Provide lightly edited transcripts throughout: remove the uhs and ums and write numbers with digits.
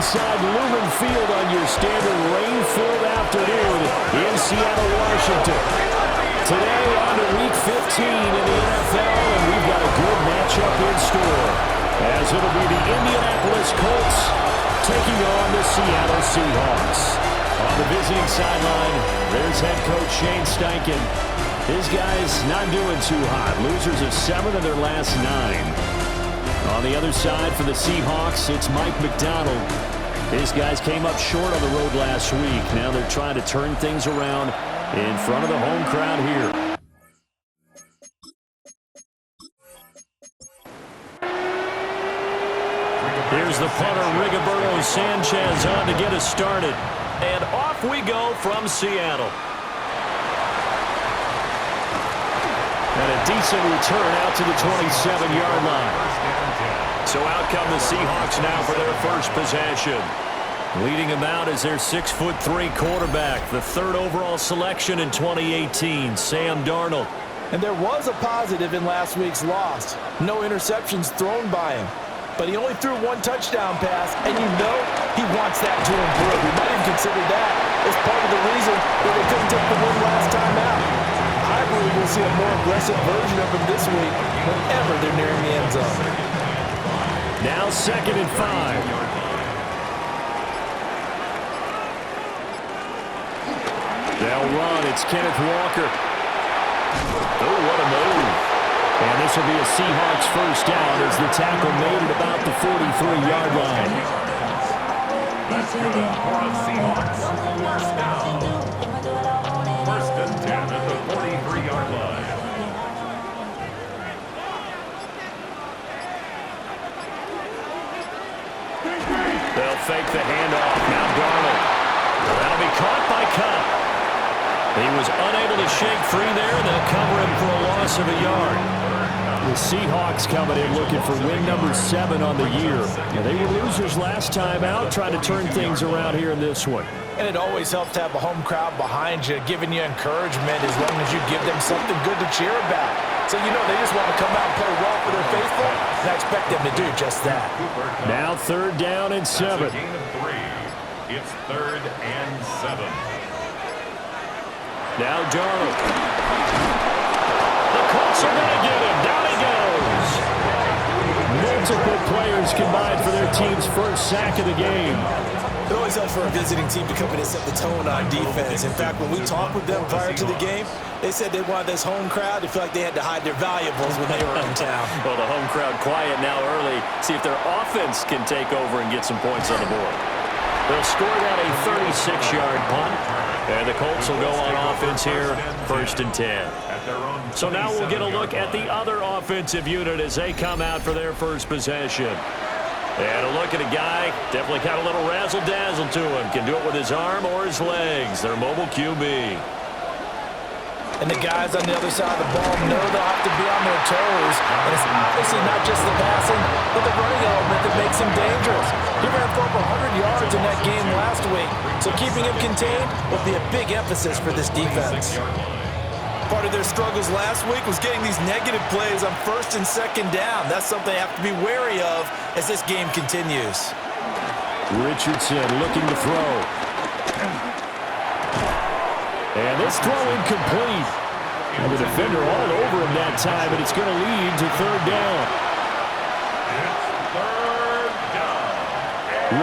inside Lumen Field on your standard rain-filled afternoon in Seattle, Washington. Today on to Week 15 in the NFL, and we've got a good matchup in store, as it'll be the Indianapolis Colts taking on the Seattle Seahawks. On the visiting sideline, there's head coach Shane Steichen. His guys not doing too hot. Losers of 7 of their last 9. On the other side for the Seahawks, it's Mike McDonald. His guys came up short on the road last week. Now they're trying to turn things around in front of the home crowd here. Here's the punter, Rigoberto Sanchez, on to get us started. And off we go from Seattle. And a decent return out to the 27-yard line. So out come the Seahawks now for their first possession. Leading them out is their 6'3" quarterback, the 3rd overall selection in 2018, Sam Darnold. And there was a positive in last week's loss. No interceptions thrown by him. But he only threw 1 touchdown pass, and you know he wants that to improve. We might even consider that as part of the reason that they couldn't take the win last time out. I believe we'll see a more aggressive version of him this week whenever they're nearing the end zone. Now 2nd and 5. They'll run. It's Kenneth Walker. Oh, what a move. And this will be a Seahawks first down as the tackle made at about the 43-yard line. That's good for a Seahawks first down. 1st and 10 at the 43-yard line. They'll fake the handoff. Now Darnold. That'll be caught by Cup. He was unable to shake free there. They'll cover him for a loss of a yard. The Seahawks coming in looking for win number 7 on the year. Yeah, they were losers last time out, trying to turn things around here in this one. And it always helps to have a home crowd behind you, giving you encouragement as long as you give them something good to cheer about. So you know they just want to come out and play well for their faithful, and I expect them to do just that. Now 3rd down and 7. It's 3rd and 7. Now Darnold. The Colts are going to get him. Down he goes. Multiple players combined for their team's first sack of the game. It always helps for a visiting team to come in and set the tone on defense. In fact, when we talked with them prior to the game, they said they wanted this home crowd to feel like they had to hide their valuables when they were in town. Well, the home crowd quiet now early. See if their offense can take over and get some points on the board. They'll score that a 36-yard punt. And the Colts will go on offense here, 1st and 10. So now we'll get a look at the other offensive unit as they come out for their first possession. And a look at a guy, definitely got a little razzle-dazzle to him. Can do it with his arm or his legs. Their mobile QB. And the guys on the other side of the ball know they'll have to be on their toes. And it's obviously not just the passing, but the running element that makes him dangerous. He ran for over 100 yards in that game last week, so keeping him contained will be a big emphasis for this defense. Part of their struggles last week was getting these negative plays on 1st and 2nd down. That's something they have to be wary of as this game continues. Richardson looking to throw. And this throw incomplete. And the defender all over him that time, and it's going to lead to 3rd down.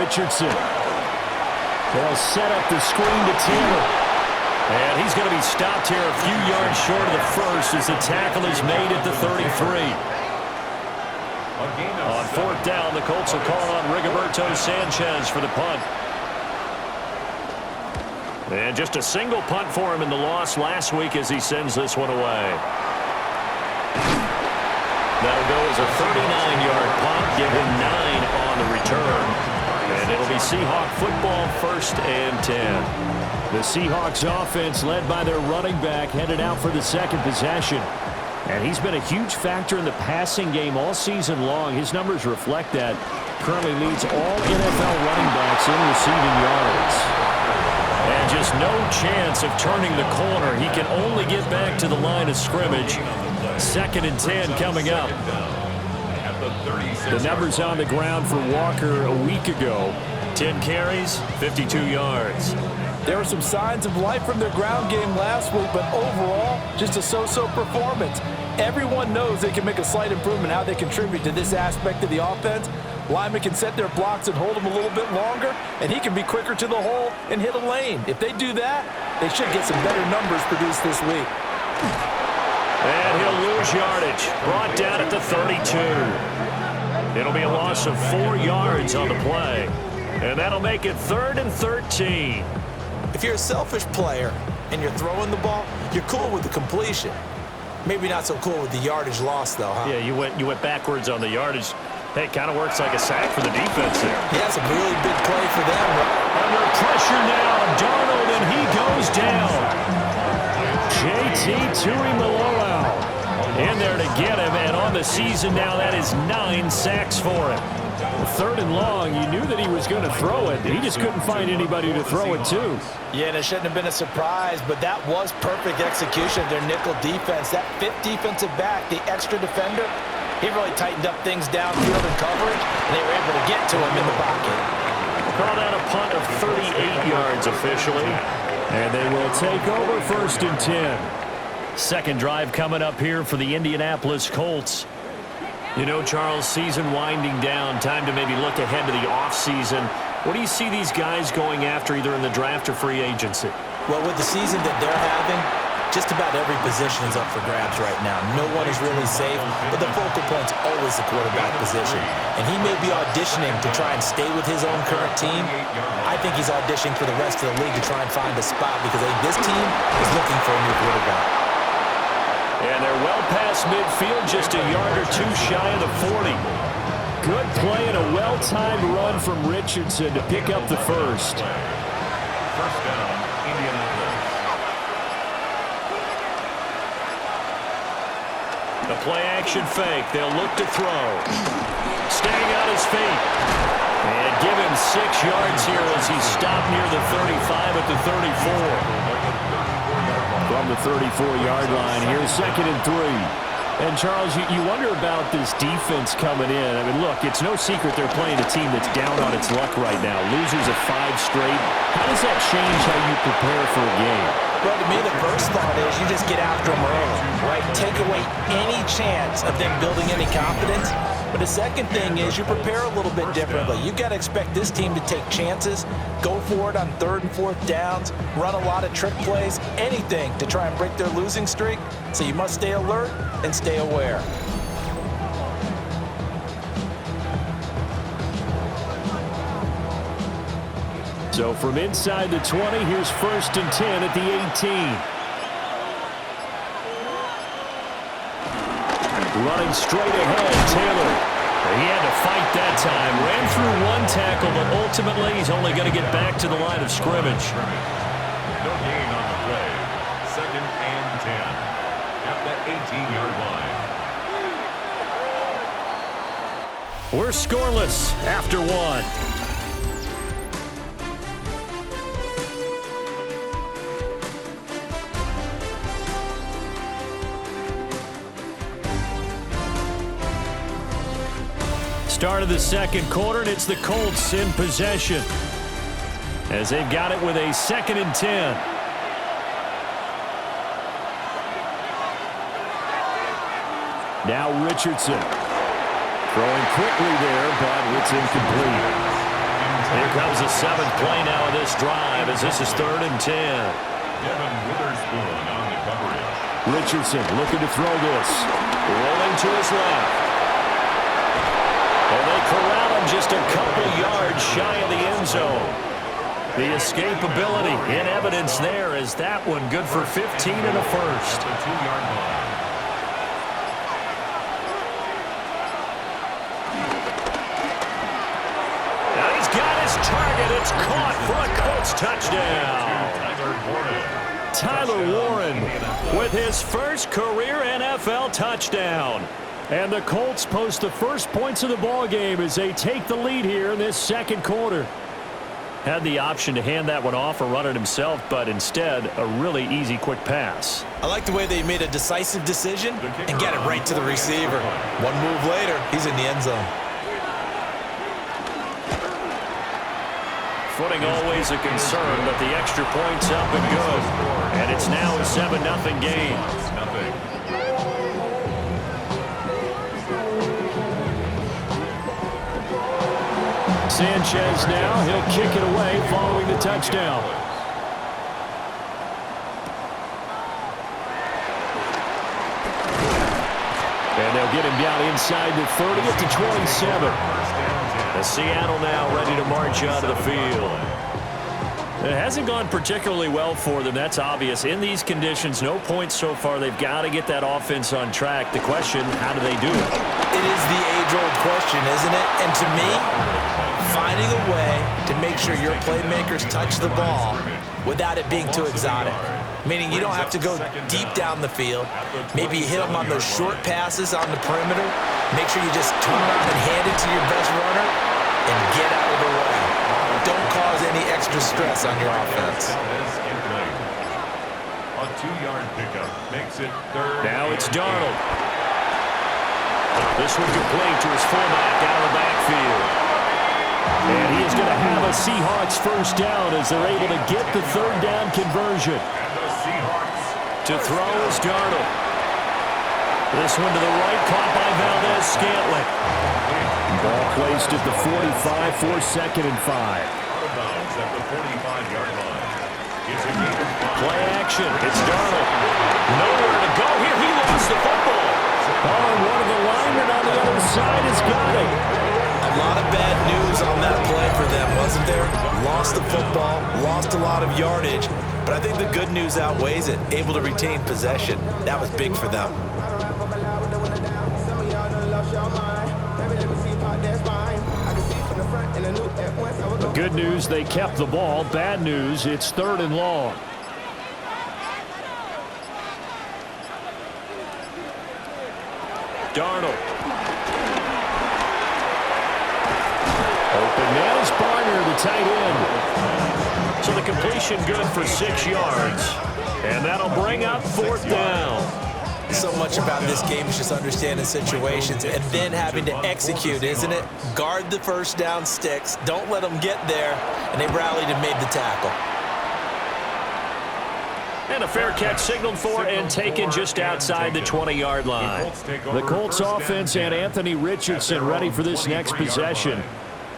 Richardson. They'll set up the screen to Taylor. And he's going to be stopped here a few yards short of the first as the tackle is made at the 33. On 4th down, the Colts will call on Rigoberto Sanchez for the punt. And just a single punt for him in the loss last week as he sends this one away. That'll go as a 39-yard punt, give him 9 on the return. And it'll be Seahawk football, 1st and 10. The Seahawks offense led by their running back headed out for the 2nd possession. And he's been a huge factor in the passing game all season long. His numbers reflect that. Currently leads all NFL running backs in receiving yards. And just no chance of turning the corner. He can only get back to the line of scrimmage. 2nd and 10 coming up. the 36. The numbers on the ground for Walker a week ago. 10 carries, 52 yards. There were some signs of life from their ground game last week, but overall, just a so-so performance. Everyone knows they can make a slight improvement how they contribute to this aspect of the offense. Linemen can set their blocks and hold them a little bit longer, and he can be quicker to the hole and hit a lane. If they do that, they should get some better numbers produced this week. And he'll lose yardage. Brought down at the 32. It'll be a loss of 4 yards on the play. And that'll make it 3rd and 13. If you're a selfish player and you're throwing the ball, you're cool with the completion. Maybe not so cool with the yardage loss, though, huh? Yeah, you went backwards on the yardage. Hey, it kind of works like a sack for the defense there. Yeah, it's a really big play for them. Under pressure now, Darnold, and he goes down. J.T. Tuimoloau in there to get him, and on the season now, that is 9 sacks for him. 3rd and long, you knew that he was going to throw it. He just couldn't find anybody to throw it to. Yeah, and it shouldn't have been a surprise, but that was perfect execution of their nickel defense. That 5th defensive back, the extra defender, he really tightened up things downfield in coverage, and they were able to get to him in the pocket. Called out a punt of 38 yards officially. And they will take over 1st and 10. Second drive coming up here for the Indianapolis Colts. You know, Charles, season winding down, time to maybe look ahead to the offseason. What do you see these guys going after either in the draft or free agency? Well, with the season that they're having, just about every position is up for grabs right now. No one is really safe, but the focal point's always the quarterback position. And he may be auditioning to try and stay with his own current team. I think he's auditioning for the rest of the league to try and find a spot because this team is looking for a new quarterback. And they're well past midfield, just a yard or two shy of the 40. Good play and a well-timed run from Richardson to pick up the first. 1st down, Indianapolis. The play-action fake. They'll look to throw. Staying on his feet. And give him 6 yards here as he stopped near the 35 at the 34. From the 34-yard line, here's 2nd and 3. And, Charles, you wonder about this defense coming in. I mean, look, it's no secret they're playing a team that's down on its luck right now. Losers of 5 straight. How does that change how you prepare for a game? Well, to me, the first thought is you just get after them early, right? Take away any chance of them building any confidence. But the second thing is you prepare a little bit differently. You've got to expect this team to take chances, go for it on 3rd and 4th downs, run a lot of trick plays, anything to try and break their losing streak. So you must stay alert and stay aware. So from inside the 20, here's 1st and 10 at the 18. Running straight ahead, Taylor. He had to fight that time. Ran through 1 tackle, but ultimately he's only going to get back to the line of scrimmage. No gain on the play. 2nd and 10. At the 18-yard line. We're scoreless after 1. Start of the 2nd quarter, and it's the Colts in possession as they've got it with a 2nd and 10. Now Richardson. Throwing quickly there, but it's incomplete. Here comes the 7th play now of this drive as this is 3rd and 10. Devin Witherspoon on the coverage. Richardson looking to throw this. Rolling to his left. And they corral him just a couple yards shy of the end zone. The escapability in evidence there is that one good for 15 and a first. The 2-yard line. Now he's got his target. It's caught for a Colts touchdown. Tyler Warren with his first career NFL touchdown. And the Colts post the first points of the ball game as they take the lead here in this 2nd quarter. Had the option to hand that one off or run it himself, but instead, a really easy, quick pass. I like the way they made a decisive decision and get it right to the receiver. One move later, he's in the end zone. Footing always a concern, but the extra point's up and good. And it's now a 7-0 game. Sanchez now, he'll kick it away following the touchdown. And they'll get him down inside the 30 at the 27. And Seattle now ready to march onto the field. It hasn't gone particularly well for them, that's obvious. In these conditions, no points so far. They've got to get that offense on track. The question, how do they do it? It is the age-old question, isn't it? And to me, finding a way to make sure your playmakers touch the ball without it being too exotic. Meaning you don't have to go deep down the field. Maybe you hit them on those short passes on the perimeter. Make sure you just turn around and hand it to your best runner and get out of the way. Don't cause any extra stress on your offense. A 2-yard pickup makes it third. Now it's Darnold. This one complete to his fullback out of the backfield. And he is going to have a Seahawks first down as they're able to get the third down conversion. And the Seahawks To throw is Darnold. This one to the right, caught by Valdez-Scantling. Ball placed at the 45 for 2nd and 5. out of bounds at the 45-yard line. It's a game of 5. Play action. It's Darnold. Nowhere to go here. He lost the football. Oh, and one of the linemen on the other side has got it. A lot of bad news on that play for them, wasn't there? Lost the football, lost a lot of yardage, but I think the good news outweighs it. Able to retain possession. That was big for them. Good news, they kept the ball. Bad news, it's 3rd and long. Darnold. Open man is Barner, the tight end. So the completion good for 6 yards. And that'll bring up 4th down. So much about this game is just understanding situations and then having to execute, isn't it? Guard the first down sticks. Don't let them get there. And they rallied and made the tackle. And a fair catch signaled for and taken just outside the 20-yard line. The Colts offense and Anthony Richardson ready for this next possession.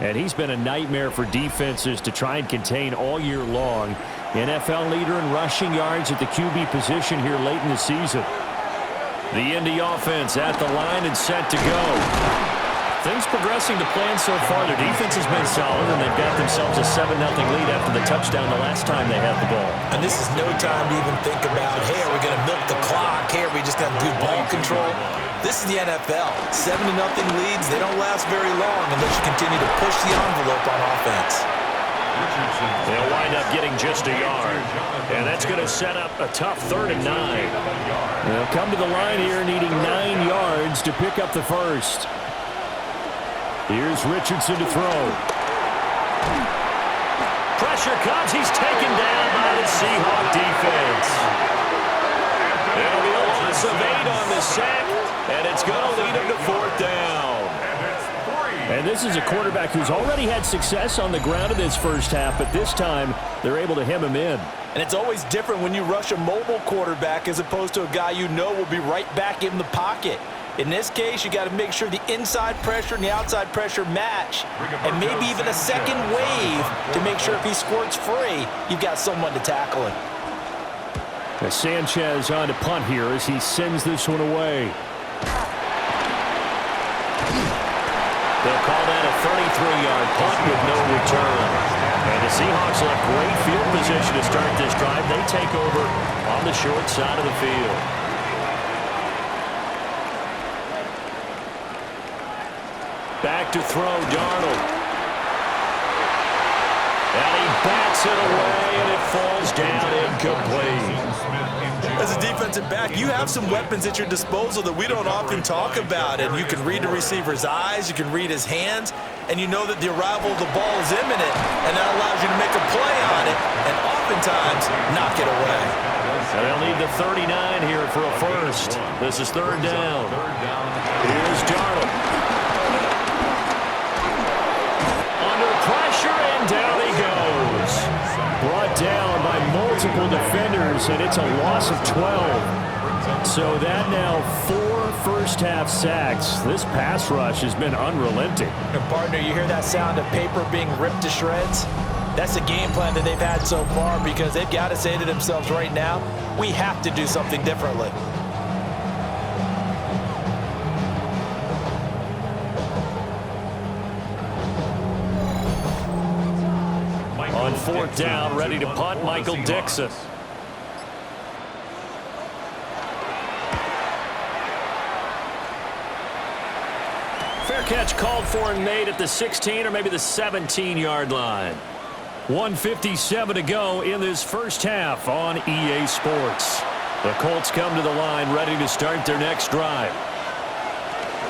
And he's been a nightmare for defenses to try and contain all year long. NFL leader in rushing yards at the QB position here late in the season. The Indy offense at the line and set to go. Things progressing to plan so far. Their defense has been solid, and they've got themselves a 7-0 lead after the touchdown the last time they had the ball. And this is no time to even think about, hey, are we going to milk the clock? Hey, are we just going to do ball control? This is the NFL. 7-0 leads, they don't last very long unless you continue to push the envelope on offense. They'll wind up getting just a yard. And that's going to set up a tough 3rd and 9. They'll come to the line here needing 9 yards to pick up the first. Here's Richardson to throw. Pressure comes. He's taken down by the Seahawk defense. There'll be a loss of 8 on the sack, and it's going to lead him to 4th down. And this is a quarterback who's already had success on the ground in this first half, but this time they're able to hem him in. And it's always different when you rush a mobile quarterback as opposed to a guy you know will be right back in the pocket. In this case, you got to make sure the inside pressure and the outside pressure match, and maybe even a second wave to make sure if he squirts free, you've got someone to tackle him. As Sanchez on to punt here as he sends this one away. They'll call that a 33-yard punt with no return. And the Seahawks will have great field position to start this drive. They take over on the short side of the field. Back to throw, Darnold. And he bats it away, and it falls down incomplete. As a defensive back, you have some weapons at your disposal that we don't often talk about. And you can read the receiver's eyes, you can read his hands, and you know that the arrival of the ball is imminent, and that allows you to sometimes knock it away. And they'll need the 39 here for a first. This is third down. Here's Darnold. Under pressure, and down he goes. Brought down by multiple defenders, and it's a loss of 12. So that now 4 first-half sacks. This pass rush has been unrelenting. And partner, you hear that sound of paper being ripped to shreds? That's the game plan that they've had so far, because they've got to say to themselves right now, we have to do something differently. On fourth down, ready to punt, Michael Dixon. Fair catch called for and made at the 16 or maybe the 17-yard line. 1:57 to go in this first half on EA Sports. The Colts come to the line ready to start their next drive.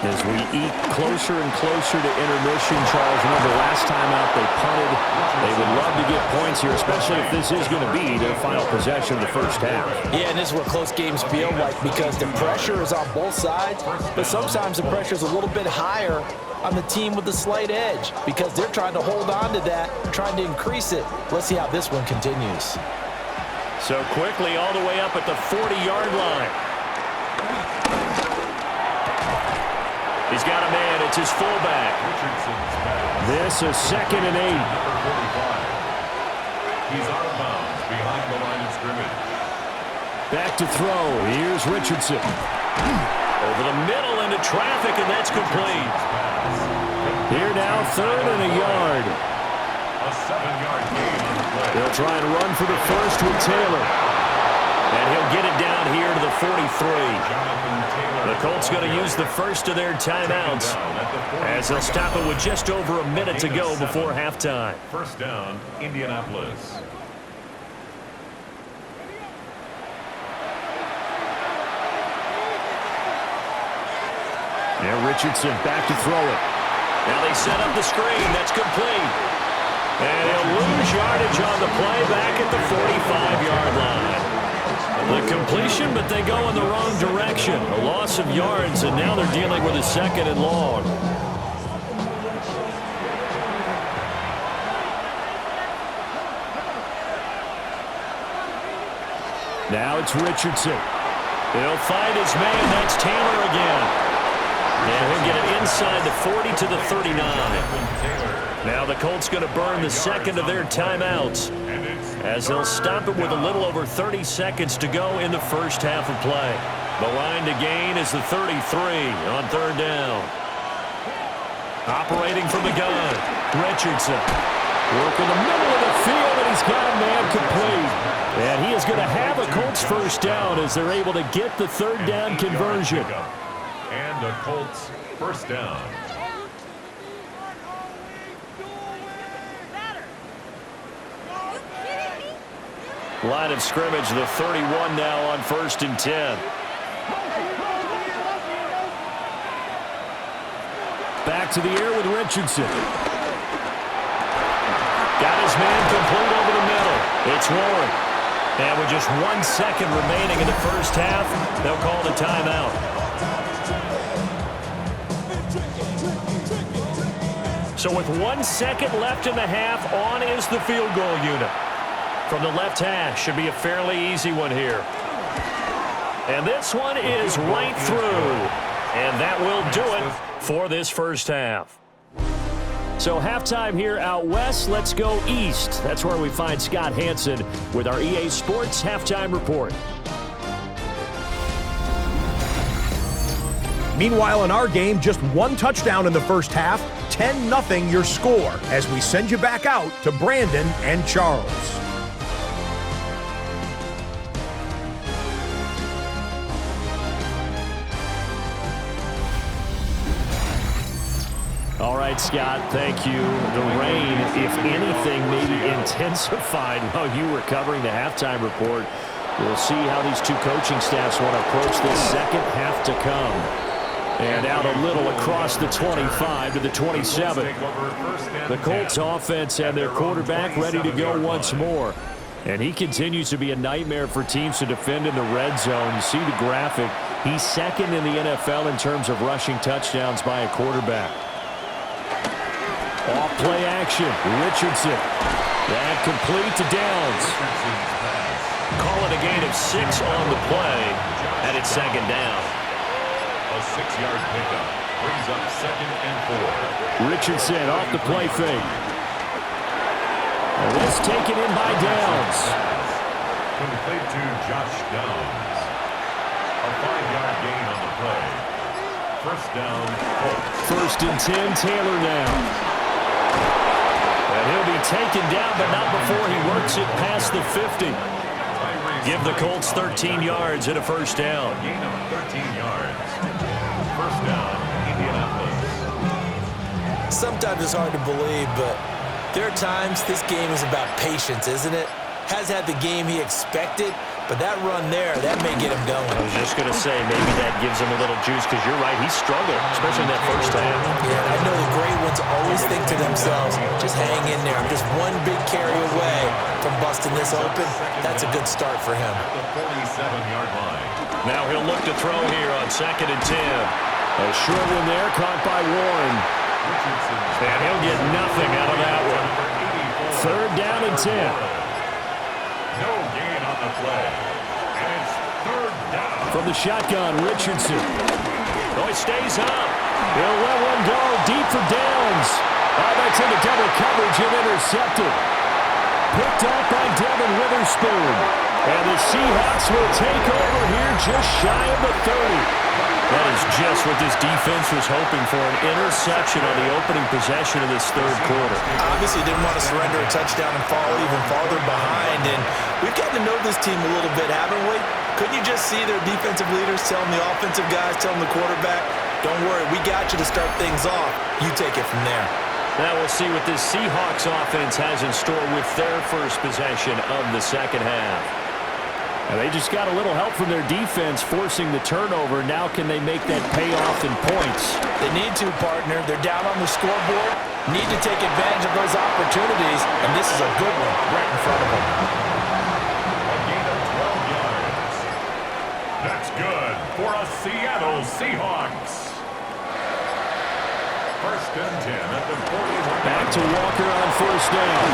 As we eat closer and closer to intermission, Charles, remember last time out they punted. They would love to get points here, especially if this is going to be their final possession of the first half. Yeah, and this is what close games feel like, because the pressure is on both sides, but sometimes the pressure is a little bit higher on the team with the slight edge, because they're trying to hold on to that, trying to increase it. Let's see how this one continues. So quickly all the way up at the 40-yard line. He's got a man. It's his fullback. This is 2nd and 8. He's out of bounds behind the line of scrimmage. Back to throw. Here's Richardson. Over the middle into traffic, and that's complete. Here now, 3rd and a yard. A 7-yard gain on the play. They'll try and run for the first with Taylor. And he'll get it down here to the 43. The Colts going to use the first of their timeouts as they'll stop it with just over a minute to go before halftime. First down, Indianapolis. Now Richardson back to throw it. Now they set up the screen. That's complete. And he'll lose yardage on the play back at the 45-yard line. The completion, but they go in the wrong direction. A loss of yards, and now they're dealing with a 2nd and long. Now it's Richardson. He'll find his man. That's Taylor again. And he'll get it inside the 40 to the 39. Now the Colts going to burn the second of their timeouts as they'll stop it with a little over 30 seconds to go in the first half of play. The line to gain is the 33 on third down. Operating from the gun, Richardson. Work in the middle of the field, and he's got a man complete. And he is going to have a Colts first down as they're able to get the third down conversion. And the Colts first down. Line of scrimmage, the 31 now on 1st and 10. Back to the air with Richardson. Got his man complete over the middle. It's Warren. And with just 1 second remaining in the first half, they'll call the timeout. So with 1 second left in the half, on is the field goal unit. From the left hash, should be a fairly easy one here. And this one is right through. And that will do it for this first half. So halftime here out west, let's go east. That's where we find Scott Hansen with our EA Sports Halftime Report. Meanwhile, in our game, just 1 touchdown in the first half, 10-0 your score, as we send you back out to Brandon and Charles. All right, Scott, thank you. The rain, if anything, maybe intensified while you were covering the halftime report. We'll see how these two coaching staffs want to approach this second half to come. And out a little across the 25 to the 27. The Colts offense and their quarterback ready to go once more. And he continues to be a nightmare for teams to defend in the red zone. You see the graphic. He's second in the NFL in terms of rushing touchdowns by a quarterback. Off play action. Richardson. That complete to Downs. Call it a gain of 6 on the play, and it's second down. A 6-yard pickup brings up 2nd and 4. Richardson off the play fake. And this taken in by Downs. Complete to Josh Downs. A 5-yard gain on the play. First down, Colts. 1st and 10, Taylor now. And he'll be taken down, but not before he works it past the 50. Give the Colts 13 yards and a first down. Gain of 13 yards. First down, Indianapolis. Sometimes it's hard to believe, but there are times this game is about patience, isn't it? Has had the game he expected, but that run there, that may get him going. I was just going to say, maybe that gives him a little juice, because you're right, he struggled, especially in that first half. Yeah, and I know the great ones always think to themselves, just hang in there. I'm just one big carry away from busting this open. That's a good start for him. At the 47-yard line. Now he'll look to throw here on 2nd and 10. A short one there, caught by Warren. And he'll get nothing out of that one. 3rd down and 10. No gain on the play. And it's 3rd down. From the shotgun, Richardson. Oh, he stays up. He'll let one go deep for Downs. Oh, that's into double coverage and intercepted. Picked up by Devin Witherspoon. And the Seahawks will take over here just shy of the 30. That is just what this defense was hoping for, an interception on the opening possession of this 3rd quarter. Obviously didn't want to surrender a touchdown and fall even farther behind, and we've gotten to know this team a little bit, haven't we? Couldn't you just see their defensive leaders telling the offensive guys, telling the quarterback, don't worry, we got you to start things off. You take it from there. Now we'll see what this Seahawks offense has in store with their first possession of the second half. And they just got a little help from their defense forcing the turnover. Now can they make that pay off in points? They need to, partner. They're down on the scoreboard. Need to take advantage of those opportunities, and this is a good one right in front of them. A gain of 12 yards. That's good for a Seattle Seahawks. 1st and 10 at the 41. Back to Walker on 1st down.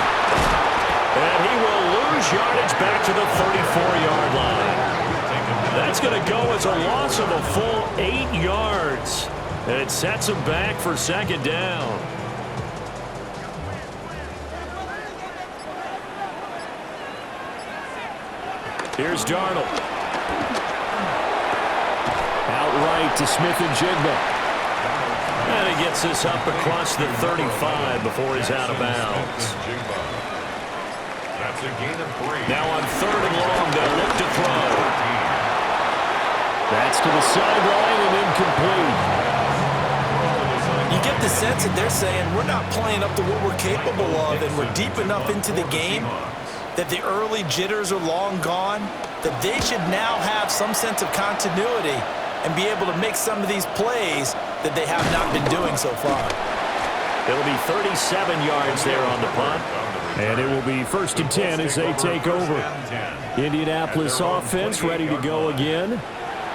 And he will lose yardage back to the 34-yard line. That's going to go as a loss of a full 8 yards. And it sets him back for 2nd down. Here's Darnold. Outright to Smith and Jigba. And he gets this up across the 35 before he's out of bounds. That's a gain of 3. Now on 3rd and long, they'll look to throw. That's to the sideline and incomplete. You get the sense that they're saying we're not playing up to what we're capable of, and we're deep enough into the game that the early jitters are long gone, that they should now have some sense of continuity and be able to make some of these plays that they have not been doing so far. It'll be 37 yards there on the punt. And it will be 1st and 10 as they take over. Indianapolis offense ready to go again.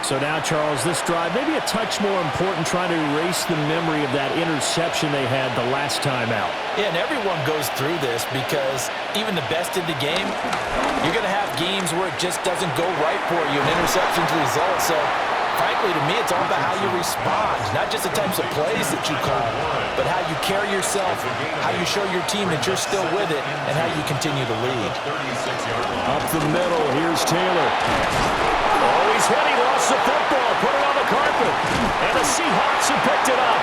So now, Charles, this drive maybe a touch more important, trying to erase the memory of that interception they had the last time out. Yeah, and everyone goes through this because even the best in the game, you're going to have games where it just doesn't go right for you, and interceptions result. So, frankly, to me, it's all about how you respond, not just the types of plays that you call, but how you carry yourself, how you show your team that you're still with it, and how you continue to lead. Up the middle, here's Taylor. Oh, he's hit. He lost the football. Put it on the carpet. And the Seahawks have picked it up.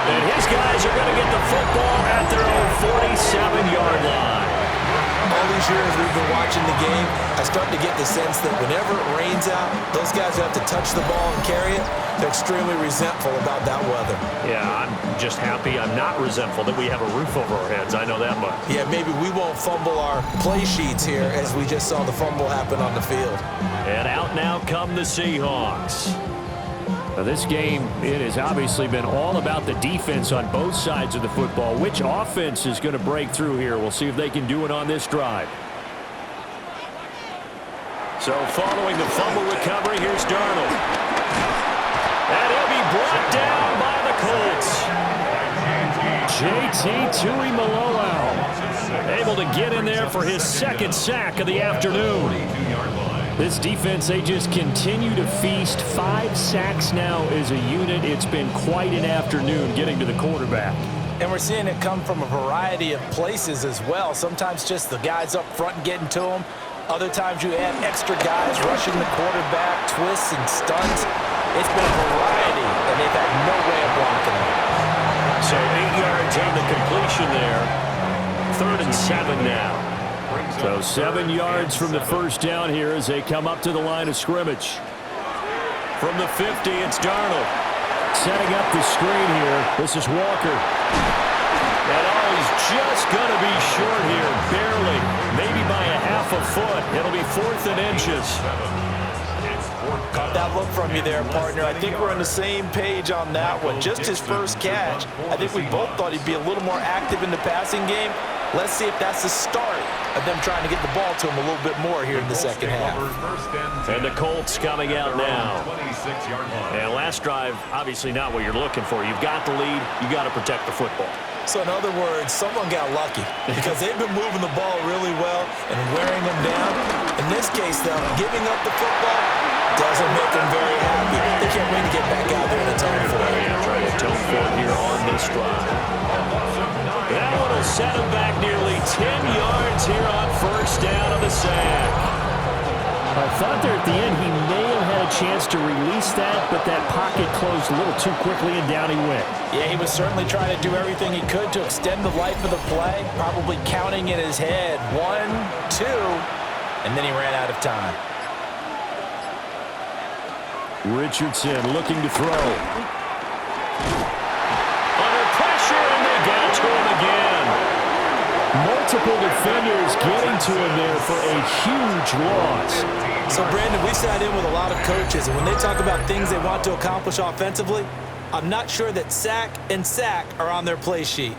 And his guys are going to get the football at their own 47-yard line. All these years we've been watching the game, I start to get the sense that whenever it rains out, those guys who have to touch the ball and carry it, they're extremely resentful about that weather. Yeah, I'm just happy I'm not resentful that we have a roof over our heads. I know that much. Yeah, maybe we won't fumble our play sheets here as we just saw the fumble happen on the field. And out now come the Seahawks. Now this game, it has obviously been all about the defense on both sides of the football. Which offense is going to break through here? We'll see if they can do it on this drive. So following the fumble recovery, here's Darnold. And he'll be brought down by the Colts. JT Tuimoloau able to get in there for his second sack of the afternoon. This defense, they just continue to feast. 5 sacks now as a unit. It's been quite an afternoon getting to the quarterback. And we're seeing it come from a variety of places as well. Sometimes just the guys up front getting to him. Other times you add extra guys rushing the quarterback, twists and stunts. It's been a variety, and they've had no way of blocking him. So 8 yards on the completion there. 3rd and 7 now. So 7 yards from the first down here as they come up to the line of scrimmage. From the 50, it's Darnold. Setting up the screen here. This is Walker. And he's just going to be short here, barely. Maybe by a half a foot. It'll be 4th and inches. Caught that look from you there, partner. I think we're on the same page on that one. Just his first catch. I think we both thought he'd be a little more active in the passing game. Let's see if that's the start of them trying to get the ball to him a little bit more here in the second half. And the Colts coming out now. And last drive, obviously not what you're looking for. You've got the lead. You got to protect the football. So in other words, someone got lucky because they've been moving the ball really well and wearing them down. In this case, though, giving up the football doesn't make them very happy. They can't wait to get back out there and atone for it. Trying to atone for it here on this drive. That one will set him back nearly 10 yards here on first down of the sack. I thought there at the end he may have had a chance to release that, but that pocket closed a little too quickly and down he went. Yeah, he was certainly trying to do everything he could to extend the life of the play, probably counting in his head 1, 2, and then he ran out of time. Richardson looking to throw. Under pressure, and they got to him again. Multiple defenders getting to him there for a huge loss. So, Brandon, we sat in with a lot of coaches, and when they talk about things they want to accomplish offensively, I'm not sure that sack and sack are on their play sheet.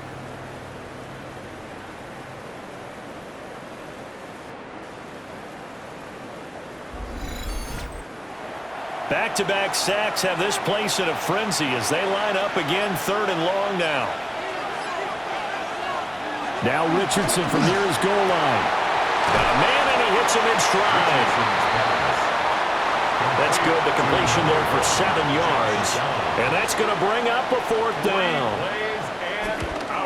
Back-to-back sacks have this place in a frenzy as they line up again 3rd and long now. Now Richardson from near his goal line. Got a man, and he hits him in stride. That's good. The completion there for 7 yards. And that's going to bring up a 4th down.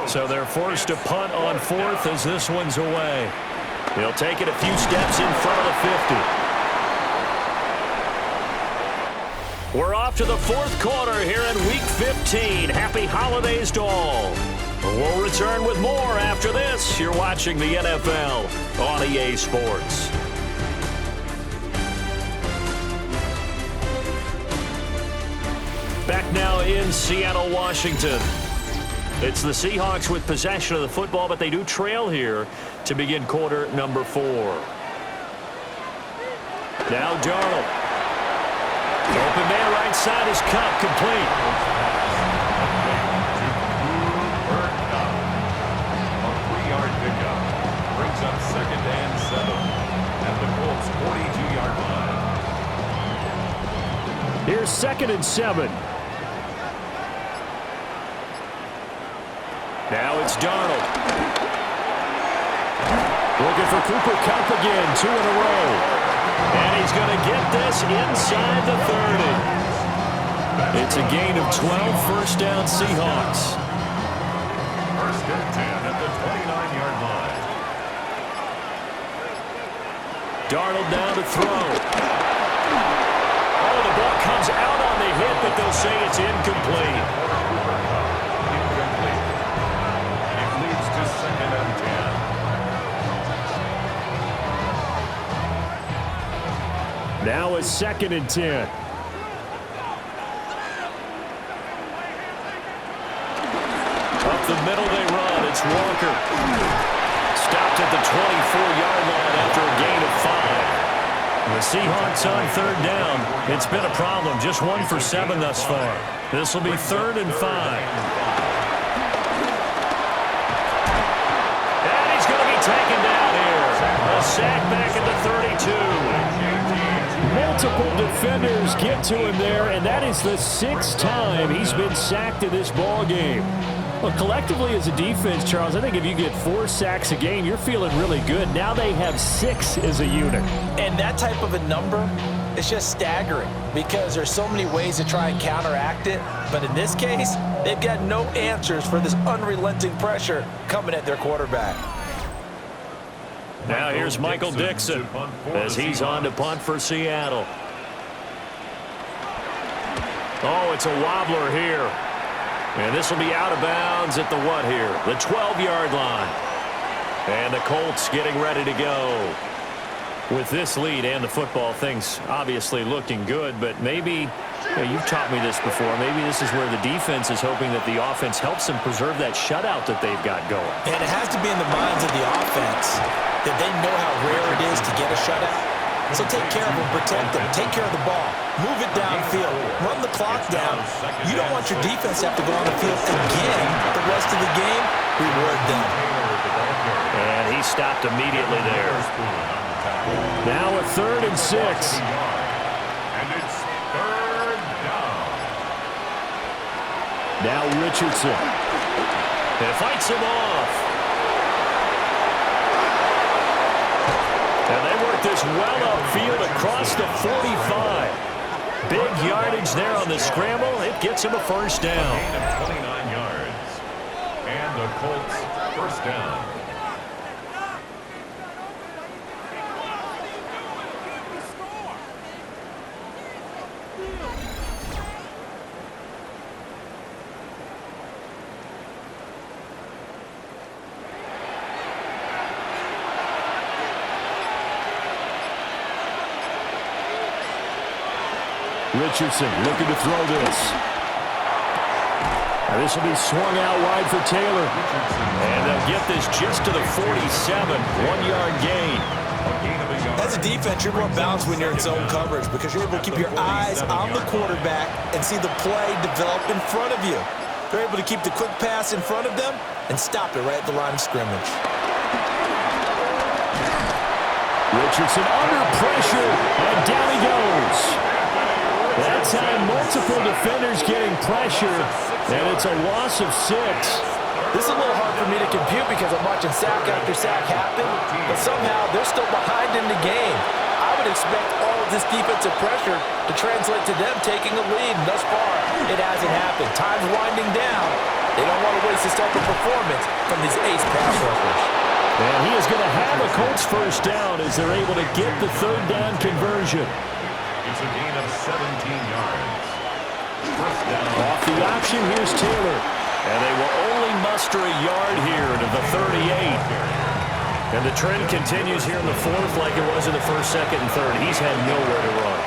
So they're forced to punt on 4th as this one's away. He'll take it a few steps in front of the 50. We're off to the 4th quarter here in Week 15. Happy holidays to all. We'll return with more after this. You're watching the NFL on EA Sports. Back now in Seattle, Washington. It's the Seahawks with possession of the football, but they do trail here to begin quarter number 4. Now Darnold. Open man right side is caught, complete. A 3-yard pickup brings up 2nd and 7 at the Colts 42-yard line. Here's 2nd and 7. Now it's Darnold. Looking for Cooper Kupp again, 2 in a row. And he's going to get this inside the 30. It's a gain of 12, first down Seahawks. 1st and 10 at the 29-yard line. Darnold down to throw. Oh, the ball comes out on the hit, but they'll say it's incomplete. Incomplete. It leads to 2nd and 10. Now a 2nd and 10. Up the middle they run. It's Walker. Stopped at the 24-yard line after a gain of 5. The Seahawks on 3rd down. It's been a problem. Just 1 for 7 thus far. This will be 3rd and 5. And he's going to be taken down here. A sack back at the 32. multiple defenders get to him there, and that is the 6th time he's been sacked in this ball game. Well, collectively as a defense, Charles, I think if you get 4 sacks a game, you're feeling really good. Now they have 6 as a unit. And that type of a number is just staggering because there's so many ways to try and counteract it. But in this case, they've got no answers for this unrelenting pressure coming at their quarterback. Now here's Michael Dixon as he's on to punt for Seattle. Oh, it's a wobbler here. And this will be out of bounds at the what here? The 12-yard line. And the Colts getting ready to go. With this lead and the football, things obviously looking good, but maybe, you've taught me this before, maybe this is where the defense is hoping that the offense helps them preserve that shutout that they've got going. And it has to be in the minds of the offense that they know how rare it is to get a shutout. So take care of them, protect them, take care of the ball, move it downfield, run the clock down. You don't want your defense to have to go on the field again the rest of the game. Reward them. And he stopped immediately there. Now a 3rd and 6. And it's 3rd down. Now Richardson. And fights him off. And they work this well upfield across the 45. Big yardage there on the scramble. It gets him a first down. Gain of 29 yards. And the Colts first down. Richardson looking to throw this. Now this will be swung out wide for Taylor. And they'll get this just to the 47. 1-yard gain. As a defense, you're more balanced when you're in zone coverage because you're able to keep your eyes on the quarterback and see the play develop in front of you. They're able to keep the quick pass in front of them and stop it right at the line of scrimmage. Richardson under pressure, and down he goes. That time, multiple defenders getting pressure, and it's a loss of 6. This is a little hard for me to compute because I'm watching sack after sack happen, but somehow they're still behind in the game. I would expect all of this defensive pressure to translate to them taking a lead, and thus far, it hasn't happened. Time's winding down. They don't want to waste this type of performance from these ace pass rushers. And he is going to have a Colts first down as they're able to get the 3rd down conversion. It's a gain of 17 yards. First down. Off the option, here's Taylor. And they will only muster a yard here to the 38. And the trend continues here in the 4th like it was in the 1st, 2nd, and 3rd. He's had nowhere to run.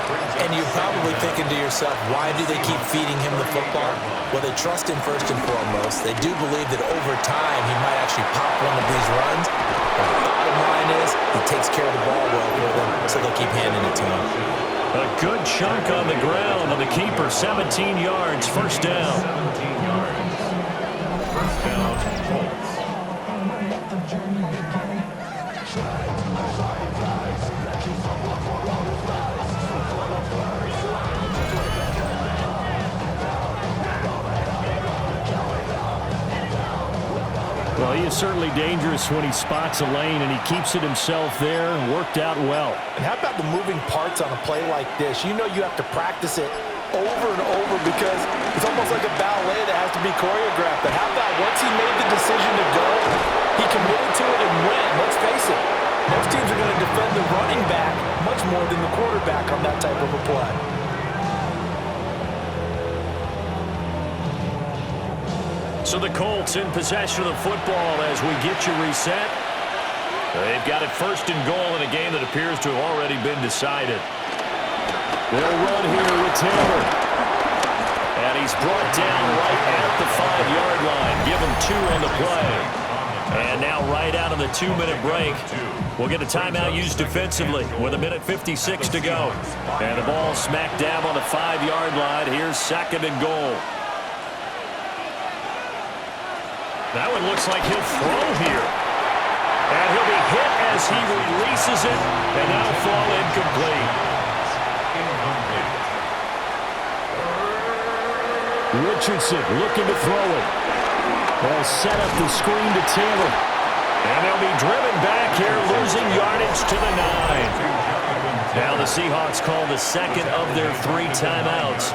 And you're probably thinking to yourself, why do they keep feeding him the football? Well, they trust him first and foremost. They do believe that over time he might actually pop one of these runs. But the bottom line is he takes care of the ball well for them, so they'll keep handing it to him. A good chunk on the ground on the keeper. 17 yards, first down. 17 yards. First down, Colts. Well, he is certainly dangerous when he spots a lane, and he keeps it himself there. Worked out well. And how about the moving parts on a play like this? You know you have to practice it over and over because it's almost like a ballet that has to be choreographed. But how about once he made the decision to go, he committed to it and went. Let's face it, most teams are going to defend the running back much more than the quarterback on that type of a play. So the Colts in possession of the football as we get you reset. They've got it first and goal in a game that appears to have already been decided. They'll run here with Taylor. And he's brought down right at the 5-yard line. Give him 2 on the play. And now right out of the 2-minute break, we'll get a timeout used defensively with 1:56 to go. And the ball smack dab on the 5-yard line. Here's 2nd and goal. That one looks like he'll throw here. And he'll be hit as he releases it, and that'll fall incomplete. Richardson looking to throw it. They'll set up the screen to Taylor. And they'll be driven back here, losing yardage to the 9. Now the Seahawks call the second of their 3 timeouts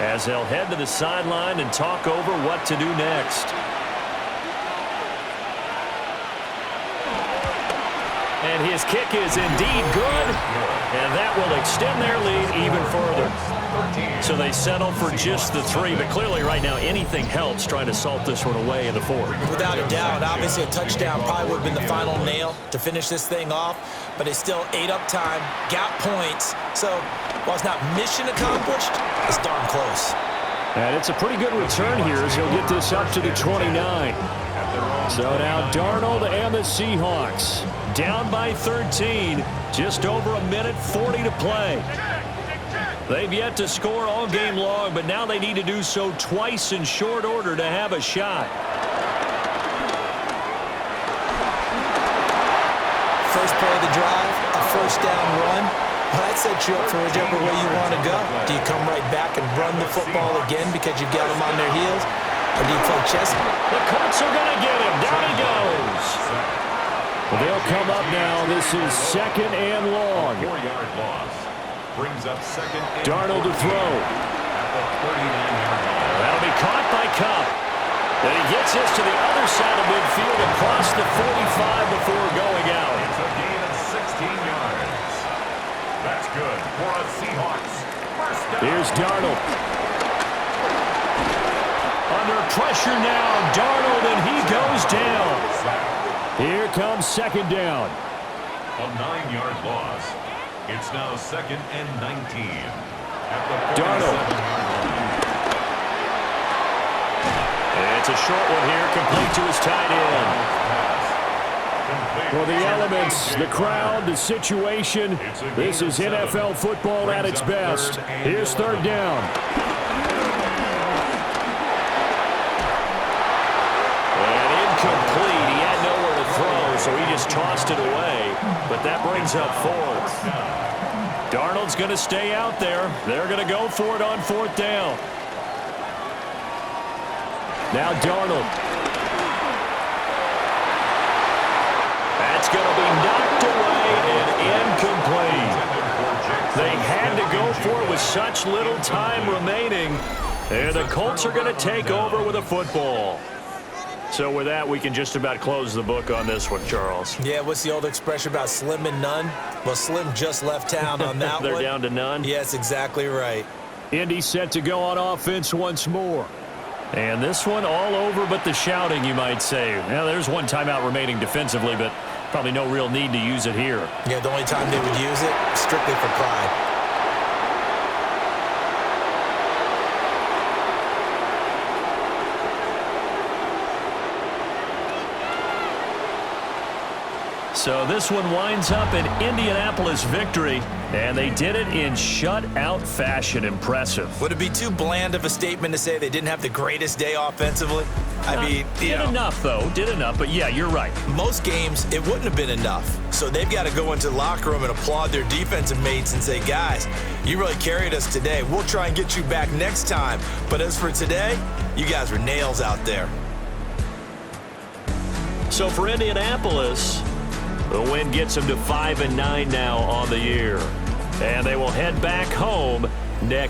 as they'll head to the sideline and talk over what to do next. And his kick is indeed good, and that will extend their lead even further. So they settle for just the 3, but clearly right now anything helps trying to salt this one away in the 4th. Without a doubt, obviously a touchdown probably would have been the final nail to finish this thing off, but it's still ate up time, got points. So while it's not mission accomplished, it's darn close. And it's a pretty good return here as he'll get this up to the 29. So now Darnold and the Seahawks down by 13, just over a minute 40 to play. They've yet to score all game long, but now they need to do so twice in short order to have a shot. First play of the drive, a first down run. Well, that sets you up for whichever way you want to go. Do you come right back and run the football again because you've got them on their heels? Or do you play chess? The Colts are going to get him. Down he goes. They'll come up now. This is 2nd and long. 4-yard loss. Brings up 2nd and Darnold to throw. At the 39-yard line. That'll be caught by Cup. And he gets this to the other side of midfield across the 45 before going out. It's a gain of 16 yards. That's good for a Seahawks. First down. Here's Darnold. Under pressure now, Darnold, and he goes down. Here comes 2nd down. A 9-yard loss. It's now 2nd and 19. At the Darnold. 47-yard line. It's a short one here, complete to his tight end. Well, the elements, the crowd, the situation, this is NFL football at its best. Here's 3rd down. And incomplete. He had nowhere to throw, so he just tossed it away. But that brings up 4th. Darnold's going to stay out there. They're going to go for it on 4th down. Now Darnold. That's going to be knocked away and incomplete. They had to go for it with such little time remaining. And the Colts are going to take over with a football. So with that, we can just about close the book on this one, Charles. Yeah, what's the old expression about slim and none? Well, Slim just left town on that They're one. down to none? Yes, exactly right. Indy set to go on offense once more. And this one all over but the shouting, you might say. Now, there's one timeout remaining defensively, but probably no real need to use it here. Yeah, the only time they would use it, strictly for pride. So this one winds up an Indianapolis victory, and they did it in shutout fashion. Impressive. Would it be too bland of a statement to say they didn't have the greatest day offensively? I mean, Did enough, though. Did enough, but yeah, you're right. most games it wouldn't have been enough. So they've got to go into the locker room and applaud their defensive mates and say, guys, you really carried us today. We'll try and get you back next time. But as for today, you guys were nails out there. So for Indianapolis, the win gets them to 5-9 now on the year. And they will head back home next